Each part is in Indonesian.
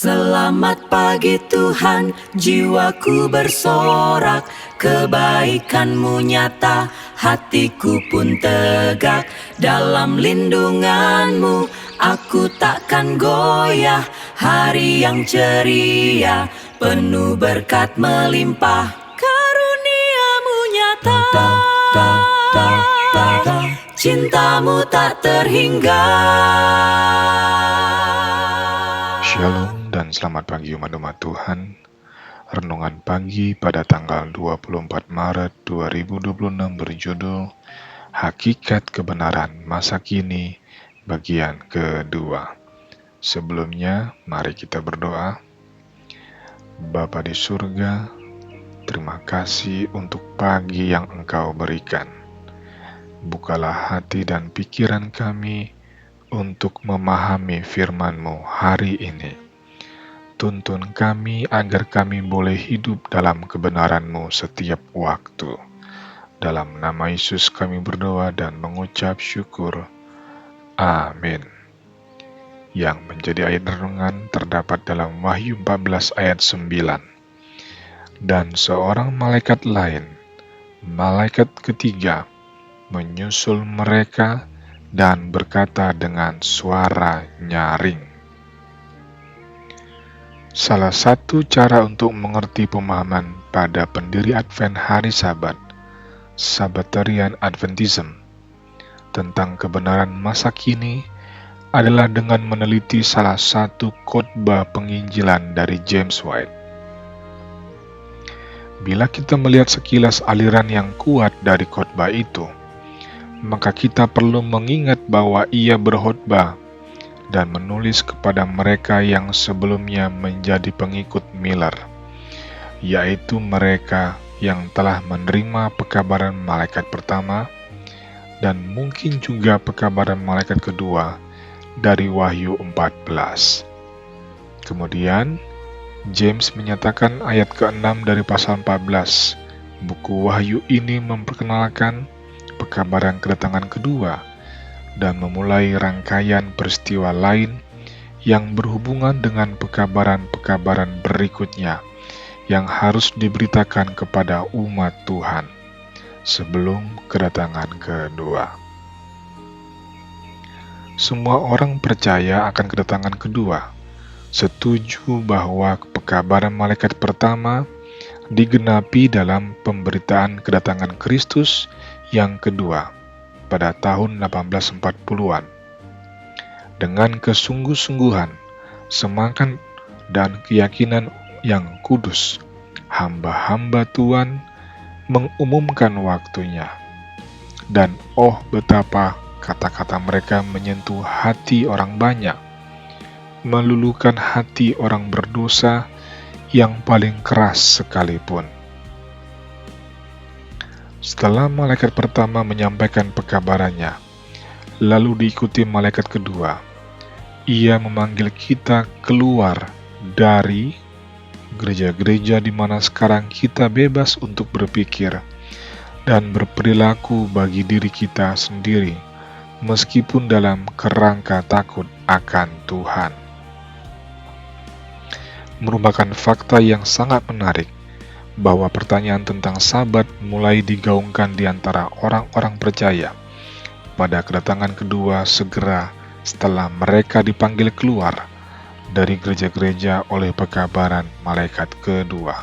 Selamat pagi Tuhan, jiwaku bersorak, kebaikan-Mu nyata, hatiku pun tegak. Dalam lindungan-Mu, aku takkan goyah. Hari yang ceria, penuh berkat melimpah, karunia-Mu nyata. Cinta-Mu tak terhingga. Shalom dan selamat pagi umat-umat Tuhan. Renungan pagi pada tanggal 24 Maret 2026 berjudul Hakikat Kebenaran Masa Kini bagian kedua. Sebelumnya, mari kita berdoa. Bapa di surga, terima kasih untuk pagi yang Engkau berikan. Bukalah hati dan pikiran kami untuk memahami firman-Mu hari ini. Tuntun kami agar kami boleh hidup dalam kebenaran-Mu setiap waktu. Dalam nama Yesus kami berdoa dan mengucap syukur. Amin. Yang menjadi ayat renungan terdapat dalam Wahyu 14 ayat 9. Dan seorang malaikat lain, malaikat ketiga, menyusul mereka dan berkata dengan suara nyaring. Salah satu cara untuk mengerti pemahaman pada pendiri Advent hari Sabat, Sabbatarian Adventism, tentang kebenaran masa kini adalah dengan meneliti salah satu khotbah penginjilan dari James White. Bila kita melihat sekilas aliran yang kuat dari khotbah itu, maka kita perlu mengingat bahwa ia berkhotbah dan menulis kepada mereka yang sebelumnya menjadi pengikut Miller, yaitu mereka yang telah menerima pekabaran malaikat pertama dan mungkin juga pekabaran malaikat kedua dari Wahyu 14. Kemudian, James menyatakan ayat ke-6 dari pasal 14, buku Wahyu ini memperkenalkan pekabaran kedatangan kedua dan memulai rangkaian peristiwa lain yang berhubungan dengan pekabaran-pekabaran berikutnya yang harus diberitakan kepada umat Tuhan sebelum kedatangan kedua. Semua orang percaya akan kedatangan kedua, setuju bahwa pekabaran malaikat pertama digenapi dalam pemberitaan kedatangan Kristus yang kedua pada tahun 1840-an. Dengan kesungguh-sungguhan, semangat dan keyakinan yang kudus, hamba-hamba Tuhan mengumumkan waktunya. Dan oh betapa kata-kata mereka menyentuh hati orang banyak, meluluhkan hati orang berdosa yang paling keras sekalipun. Setelah malaikat pertama menyampaikan pekabarannya, lalu diikuti malaikat kedua. Ia memanggil kita keluar dari gereja-gereja di mana sekarang kita bebas untuk berpikir dan berperilaku bagi diri kita sendiri, meskipun dalam kerangka takut akan Tuhan. Merupakan fakta yang sangat menarik bahwa pertanyaan tentang Sabat mulai digaungkan di antara orang-orang percaya pada kedatangan kedua segera setelah mereka dipanggil keluar dari gereja-gereja oleh pekabaran malaikat kedua.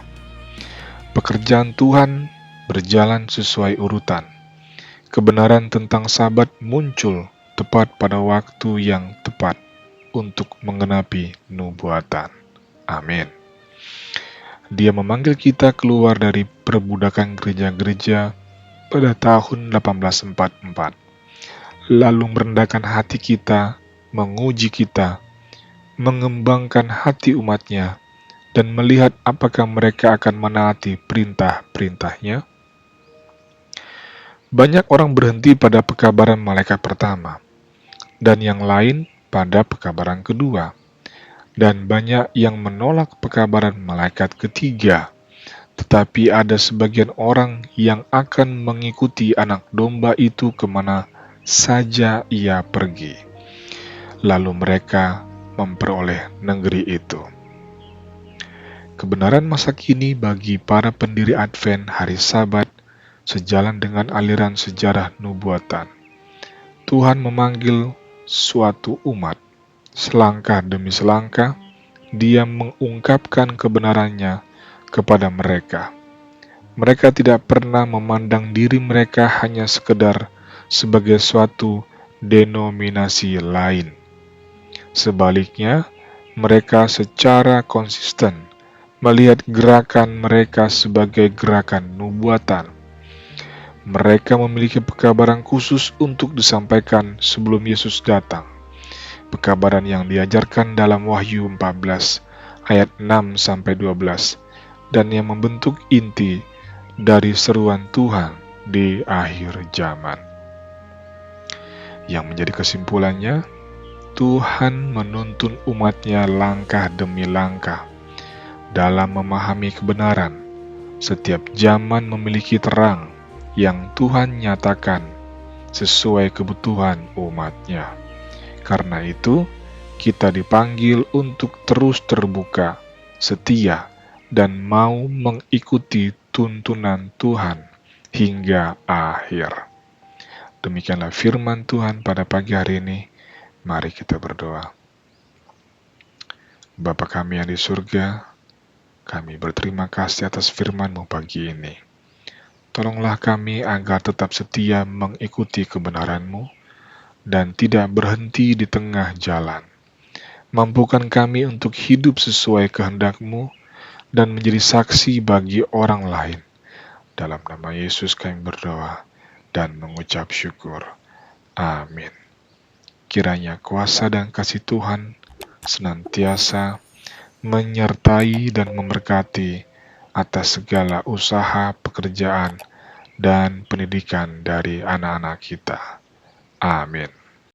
Pekerjaan Tuhan berjalan sesuai urutan. Kebenaran tentang Sabat muncul tepat pada waktu yang tepat untuk menggenapi nubuatan. Amin. Dia memanggil kita keluar dari perbudakan gereja-gereja pada tahun 1844, lalu merendahkan hati kita, menguji kita, mengembangkan hati umatnya, dan melihat apakah mereka akan menaati perintah-perintahnya. Banyak orang berhenti pada pekabaran malaikat pertama, dan yang lain pada pekabaran kedua. Dan banyak yang menolak pekabaran malaikat ketiga, tetapi ada sebagian orang yang akan mengikuti anak domba itu kemana saja ia pergi. Lalu mereka memperoleh negeri itu. Kebenaran masa kini bagi para pendiri Advent hari Sabat sejalan dengan aliran sejarah nubuatan. Tuhan memanggil suatu umat, selangkah demi selangkah, Dia mengungkapkan kebenarannya kepada mereka. Mereka tidak pernah memandang diri mereka hanya sekedar sebagai suatu denominasi lain. Sebaliknya, mereka secara konsisten melihat gerakan mereka sebagai gerakan nubuatan. Mereka memiliki pekabaran khusus untuk disampaikan sebelum Yesus datang. Pekabaran yang diajarkan dalam Wahyu 14 ayat 6-12 dan yang membentuk inti dari seruan Tuhan di akhir zaman. Yang menjadi kesimpulannya, Tuhan menuntun umatnya langkah demi langkah dalam memahami kebenaran. Setiap zaman memiliki terang yang Tuhan nyatakan sesuai kebutuhan umatnya. Karena itu, kita dipanggil untuk terus terbuka, setia, dan mau mengikuti tuntunan Tuhan hingga akhir. Demikianlah firman Tuhan pada pagi hari ini. Mari kita berdoa. Bapa kami yang di surga, kami berterima kasih atas firman-Mu pagi ini. Tolonglah kami agar tetap setia mengikuti kebenaran-Mu dan tidak berhenti di tengah jalan. Mampukan kami untuk hidup sesuai kehendak-Mu dan menjadi saksi bagi orang lain. Dalam nama Yesus kami berdoa dan mengucap syukur. Amin. Kiranya kuasa dan kasih Tuhan senantiasa menyertai dan memberkati atas segala usaha, pekerjaan, dan pendidikan dari anak-anak kita. Amin.